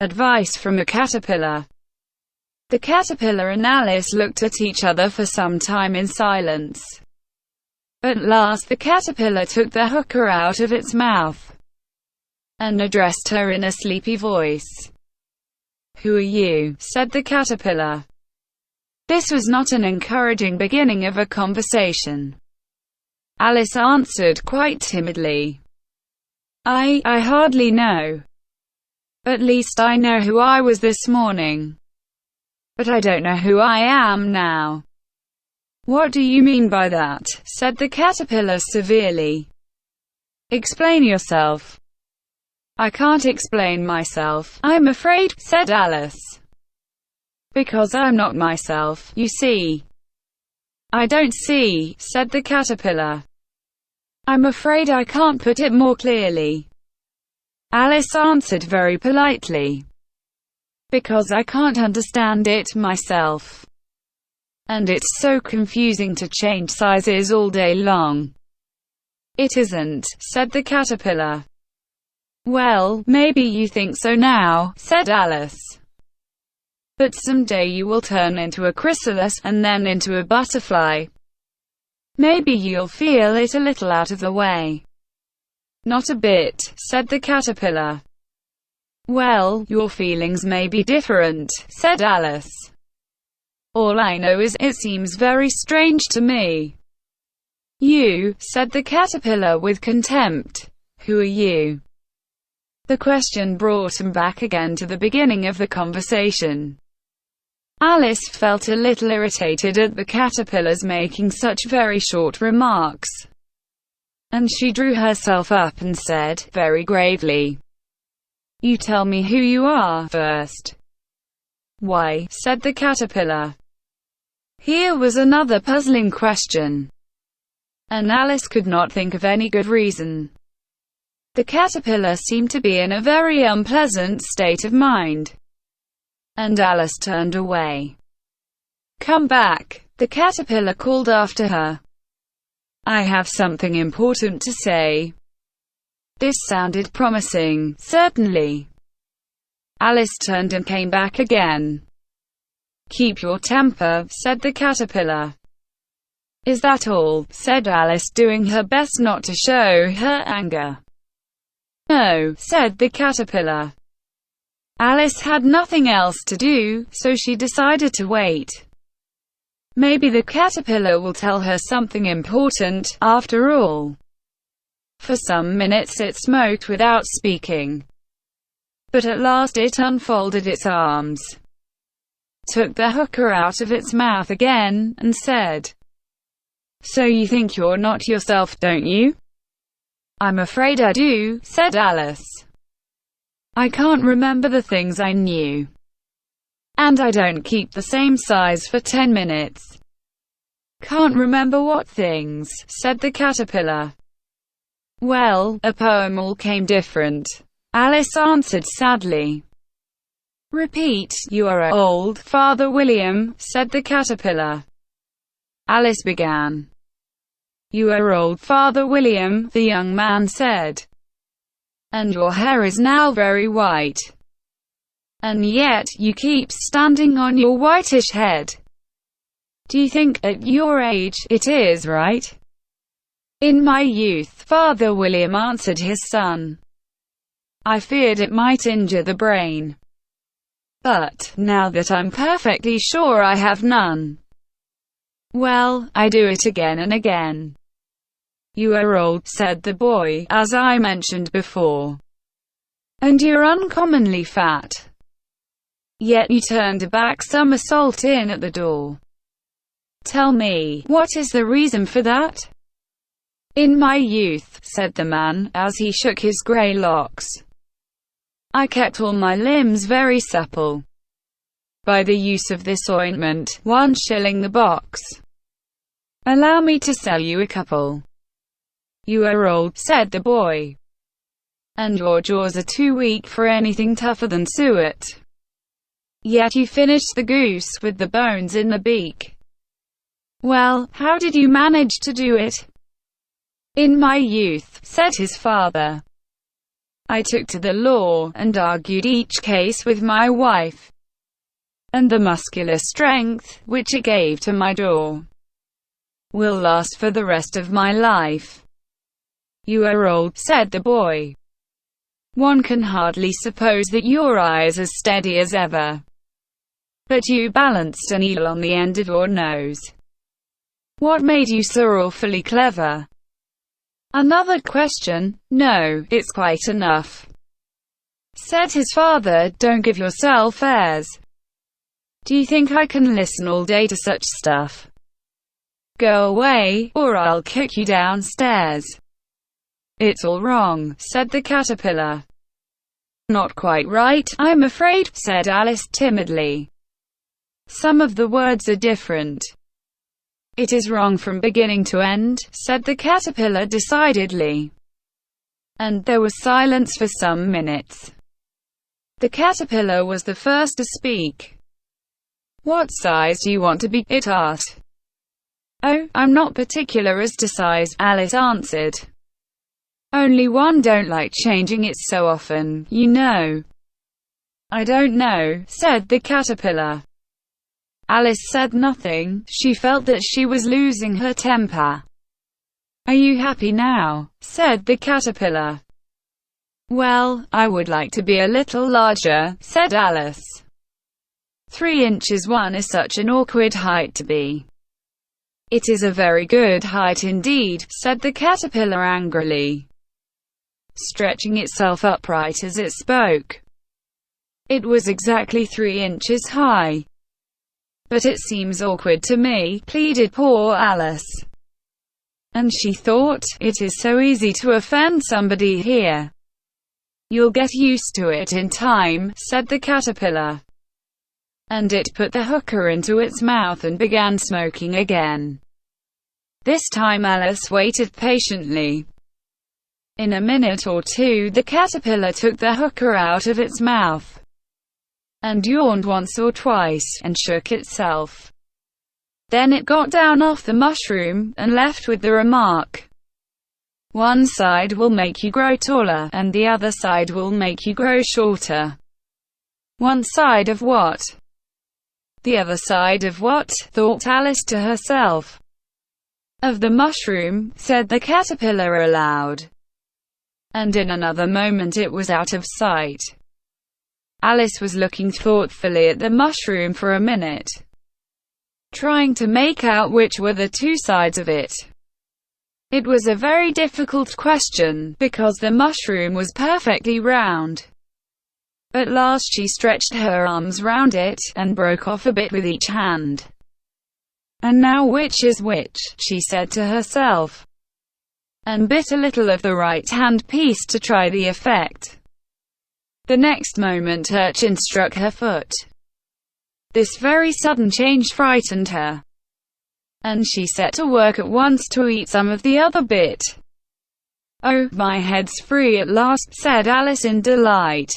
Advice from a caterpillar. The caterpillar and Alice looked at each other for some time in silence. At last the caterpillar took the hooker out of its mouth and addressed her in a sleepy voice. "Who are you?" said the caterpillar. This was not an encouraging beginning of a conversation. Alice answered quite timidly. I hardly know. At least I know who I was this morning. But I don't know who I am now." "What do you mean by that?" said the caterpillar severely. "Explain yourself." "I can't explain myself, I'm afraid," said Alice. "Because I'm not myself, you see." "I don't see," said the caterpillar. "I'm afraid I can't put it more clearly." Alice answered very politely. "Because I can't understand it myself. And it's so confusing to change sizes all day long." "It isn't," said the caterpillar. "Well, maybe you think so now," said Alice. "But someday you will turn into a chrysalis, and then into a butterfly. Maybe you'll feel it a little out of the way." "Not a bit," said the caterpillar. "Well, your feelings may be different," said Alice. "All I know is, it seems very strange to me." "You," said the caterpillar with contempt. "Who are you?" The question brought him back again to the beginning of the conversation. Alice felt a little irritated at the caterpillars making such very short remarks, and she drew herself up and said, very gravely, "You tell me who you are first." "Why?" said the caterpillar. Here was another puzzling question, and Alice could not think of any good reason. The caterpillar seemed to be in a very unpleasant state of mind, and Alice turned away. "Come back," the caterpillar called after her. "I have something important to say." This sounded promising. "Certainly." Alice turned and came back again. "Keep your temper," said the caterpillar. "Is that all?" said Alice, doing her best not to show her anger. "No," said the caterpillar. Alice had nothing else to do, so she decided to wait. Maybe the caterpillar will tell her something important, after all. For some minutes it smoked without speaking. But at last it unfolded its arms, took the hooker out of its mouth again, and said, "So you think you're not yourself, don't you?" "I'm afraid I do," said Alice. "I can't remember the things I knew. And I don't keep the same size for 10 minutes. "Can't remember what things?" said the caterpillar. "Well, a poem all came different," Alice answered sadly. "Repeat, you are old, Father William," said the caterpillar. Alice began. "You are old, Father William," the young man said. "And your hair is now very white. And yet, you keep standing on your whitish head. Do you think, at your age, it is right?" "In my youth," Father William answered his son, "I feared it might injure the brain. But, now that I'm perfectly sure I have none, well, I do it again and again." "You are old," said the boy, "as I mentioned before. And you're uncommonly fat. Yet you turned a back somersault in at the door. Tell me, what is the reason for that?" "In my youth," said the man, as he shook his grey locks, "I kept all my limbs very supple by the use of this ointment, 1 shilling the box. Allow me to sell you a couple." "You are old," said the boy, "and your jaws are too weak for anything tougher than suet. Yet you finished the goose with the bones in the beak. Well, how did you manage to do it?" "In my youth," said his father, I took to the law, and argued each case with my wife, and the muscular strength, which it gave to my jaw, will last for the rest of my life. You are old, said the boy. One can hardly suppose that your eye is as steady as ever. But you balanced a needle on the end of your nose. What made you so awfully clever? Another question. No, it's quite enough, said his father. Don't give yourself airs. Do you think I can listen all day to such stuff? Go away, or I'll kick you downstairs. It's all wrong, said the caterpillar. Not quite right, I'm afraid, said Alice timidly. Some of the words are different. It is wrong from beginning to end, said the caterpillar decidedly. And there was silence for some minutes. The caterpillar was the first to speak. What size do you want to be? It asked. Oh, I'm not particular as to size, Alice answered. Only one don't like changing it so often, you know. I don't know, said the caterpillar. Alice said nothing. She felt that she was losing her temper. Are you happy now? Said the caterpillar. Well, I would like to be a little larger, said Alice. 3 inches 1 is such an awkward height to be. It is a very good height indeed, said the caterpillar angrily, stretching itself upright as it spoke. It was exactly 3 inches high. But it seems awkward to me, pleaded poor Alice. And she thought, it is so easy to offend somebody here. You'll get used to it in time, said the caterpillar. And it put the hookah into its mouth and began smoking again. This time Alice waited patiently. In a minute or two the caterpillar took the hookah out of its mouth, and yawned once or twice, and shook itself. Then it got down off the mushroom, and left with the remark, one side will make you grow taller, and the other side will make you grow shorter. One side of what? The other side of what? Thought Alice to herself. Of the mushroom, said the caterpillar aloud. And in another moment it was out of sight. Alice was looking thoughtfully at the mushroom for a minute, trying to make out which were the 2 sides of it. It was a very difficult question, because the mushroom was perfectly round. At last she stretched her arms round it, and broke off a bit with each hand. And now which is which, she said to herself, and bit a little of the right hand piece to try the effect. The next moment urchin struck her foot. This very sudden change frightened her, and she set to work at once to eat some of the other bit. Oh, my head's free at last, said Alice in delight,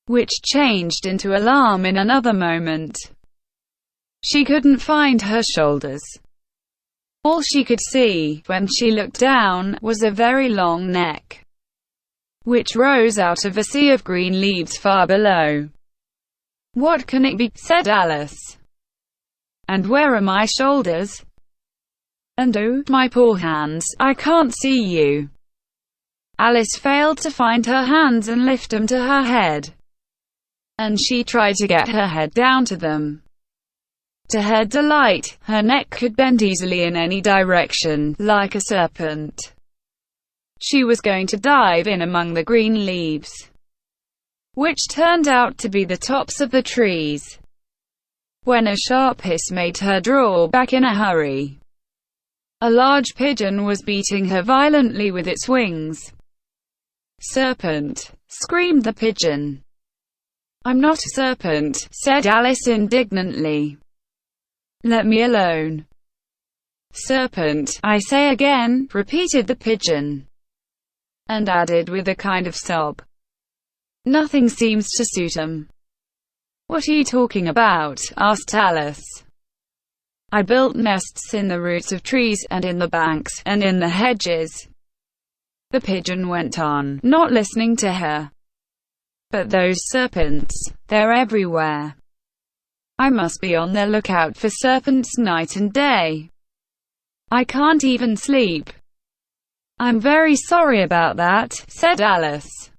which changed into alarm in another moment. She couldn't find her shoulders. All she could see, when she looked down, was a very long neck, which rose out of a sea of green leaves far below. What can it be? Said Alice. And where are my shoulders? And oh, my poor hands, I can't see you. Alice failed to find her hands and lift them to her head, and she tried to get her head down to them. To her delight, her neck could bend easily in any direction, like a serpent. She was going to dive in among the green leaves, which turned out to be the tops of the trees, when a sharp hiss made her draw back in a hurry. A large pigeon was beating her violently with its wings. Serpent! Screamed the pigeon. I'm not a serpent, said Alice indignantly. Let me alone. Serpent, I say again, repeated the pigeon, and added with a kind of sob, nothing seems to suit 'em. What are you talking about? Asked Alice. I built nests in the roots of trees, and in the banks, and in the hedges. The pigeon went on, not listening to her. But those serpents, they're everywhere. I must be on the lookout for serpents night and day. I can't even sleep. I'm very sorry about that, said Alice.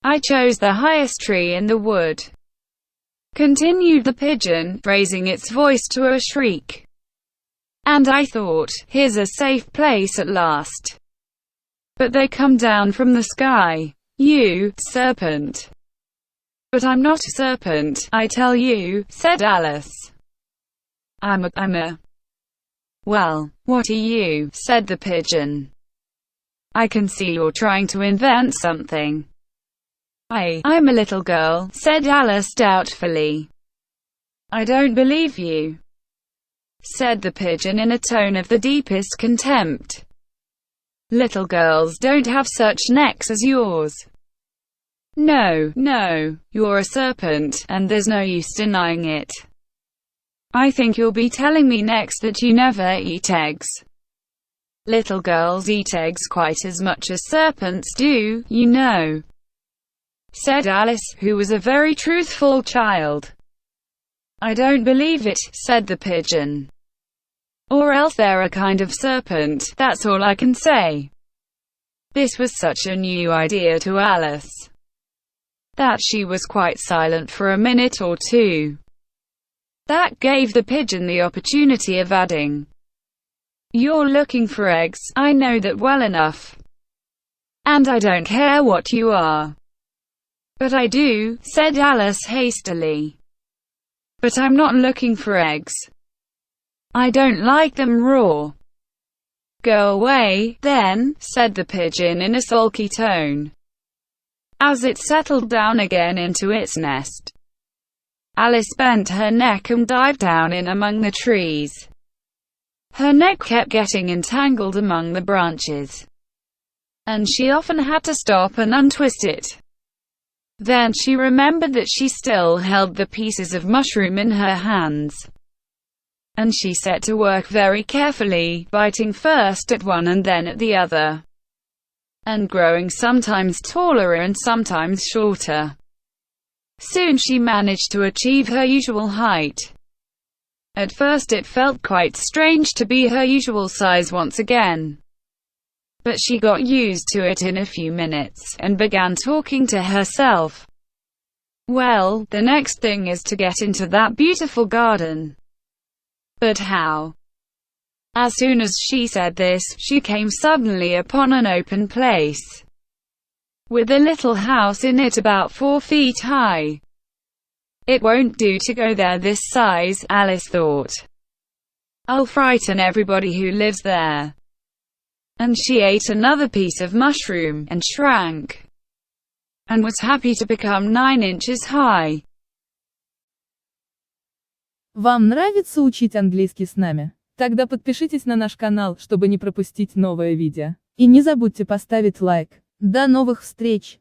I chose the highest tree in the wood. Continued the pigeon, raising its voice to a shriek. And I thought, here's a safe place at last. But they come down from the sky. You, serpent. But I'm not a serpent, I tell you, said Alice. I'm a... Well, what are you, said the pigeon. I can see you're trying to invent something. I'm a little girl, said Alice doubtfully. I don't believe you, said the pigeon in a tone of the deepest contempt. Little girls don't have such necks as yours. No, you're a serpent, and there's no use denying it. I think you'll be telling me next that you never eat eggs. Little girls eat eggs quite as much as serpents do, you know, said Alice, who was a very truthful child. I don't believe it, said the pigeon. Or else they're a kind of serpent, that's all I can say. This was such a new idea to Alice that she was quite silent for a minute or two. That gave the pigeon the opportunity of adding, You're looking for eggs, I know that well enough. And I don't care what you are. But I do, said Alice hastily. But I'm not looking for eggs. I don't like them raw. Go away, then, said the pigeon in a sulky tone, as it settled down again into its nest. Alice bent her neck and dived down in among the trees. Her neck kept getting entangled among the branches, and she often had to stop and untwist it. Then she remembered that she still held the pieces of mushroom in her hands, and she set to work very carefully, biting first at one and then at the other, and growing sometimes taller and sometimes shorter. Soon she managed to achieve her usual height. At first it felt quite strange to be her usual size once again. But she got used to it in a few minutes, and began talking to herself. Well, the next thing is to get into that beautiful garden. But how? As soon as she said this, she came suddenly upon an open place, with a little house in it about 4 feet high. It won't do to go there this size, Alice thought. I'll frighten everybody who lives there. And she ate another piece of mushroom, and shrank, and was happy to become 9 inches high. Вам нравится учить английский с нами? Тогда подпишитесь на наш канал, чтобы не пропустить новое видео. И не забудьте поставить лайк. До новых встреч!